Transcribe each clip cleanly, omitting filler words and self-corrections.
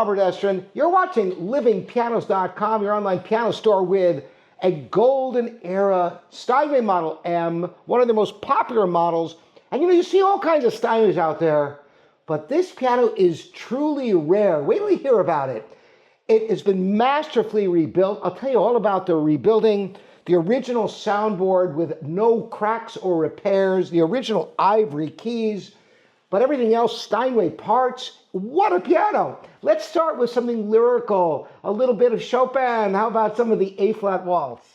Robert Estrin. You're watching livingpianos.com, your online piano store with a golden era Steinway Model M, one of the most popular models. And you see all kinds of Steinways out there, but this piano is truly rare. Wait till you hear about it. It has been masterfully rebuilt. I'll tell you all about the rebuilding, the original soundboard with no cracks or repairs, the original ivory keys, but everything else, Steinway parts. What a piano! Let's start with something lyrical, a little bit of Chopin. How about some of the A-flat waltz?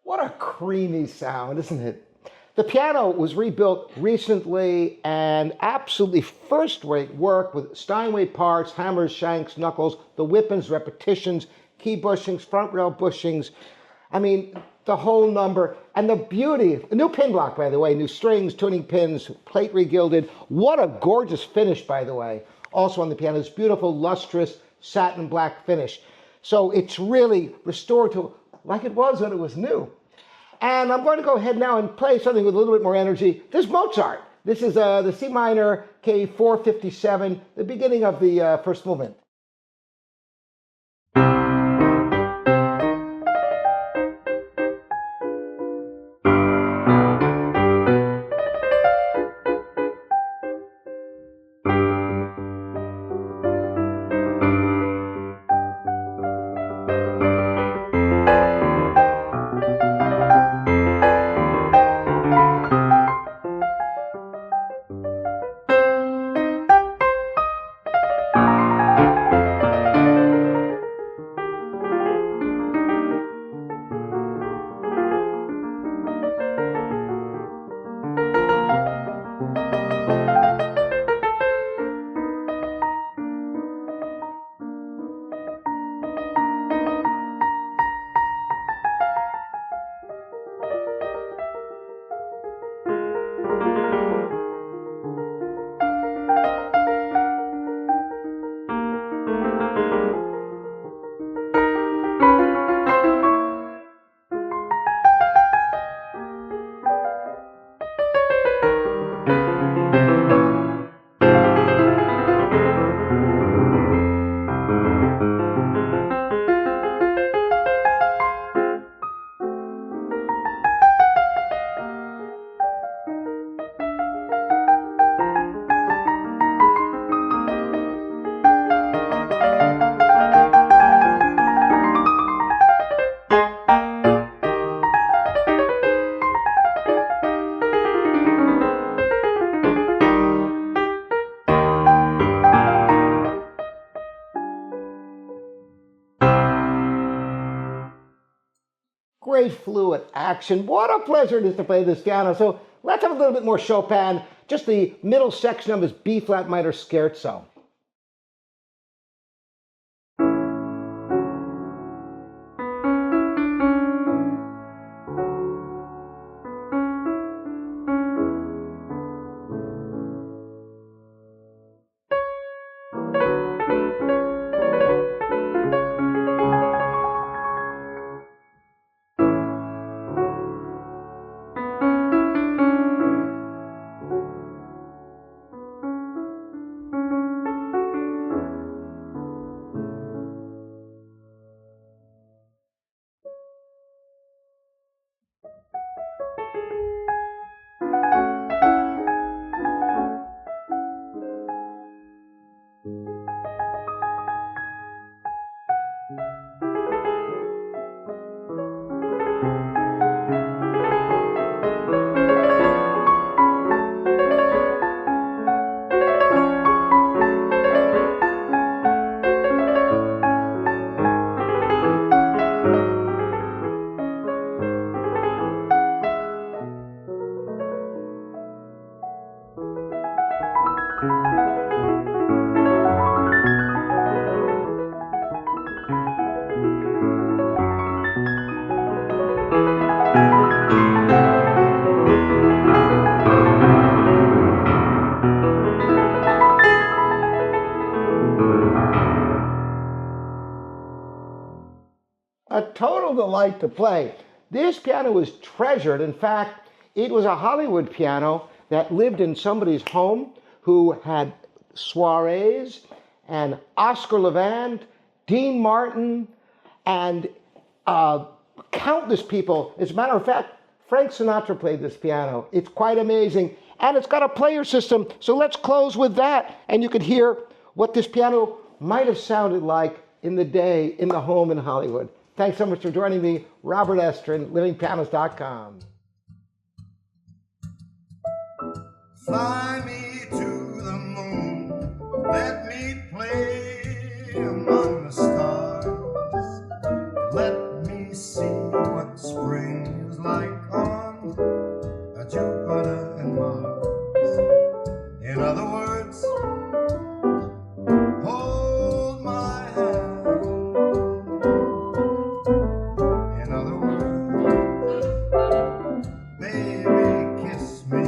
What a creamy sound, isn't it? The piano was rebuilt recently and absolutely first-rate work with Steinway parts, hammers, shanks, knuckles, the whippings, repetitions, key bushings, front rail bushings. I mean, the whole number. And the beauty, a new pin block, by the way, new strings, tuning pins, plate regilded. What a gorgeous finish, by the way. Also on the piano, this beautiful, lustrous satin black finish. So it's really restored to like it was when it was new. And I'm going to go ahead now and play something with a little bit more energy. This is Mozart. This is the C minor K457, the beginning of the first movement. great fluid action. What a pleasure it is to play this piano. So let's have a little bit more Chopin, just the middle section of his B-flat minor scherzo. A total delight to play. This piano was treasured. In fact, it was a Hollywood piano that lived in somebody's home who had soirees, and Oscar Levant, Dean Martin, and countless people. As a matter of fact, Frank Sinatra played this piano. It's quite amazing. And it's got a player system. So let's close with that. And you could hear what this piano might have sounded like in the day in the home in Hollywood. Thanks so much for joining me, Robert Estrin, livingpianos.com. Fly me to the moon, let me play among the stars. Let me see what spring is like on Jupiter and Mars. In other words, hold my hand. In other words, baby, kiss me.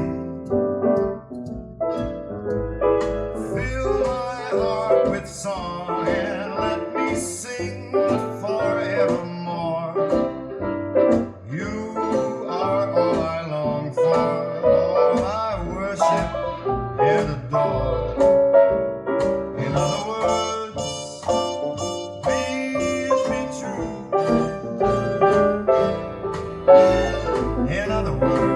Fill my heart with song and let me sing forevermore. You are all I long for, all I worship and adore. In other words, please be true. In other words,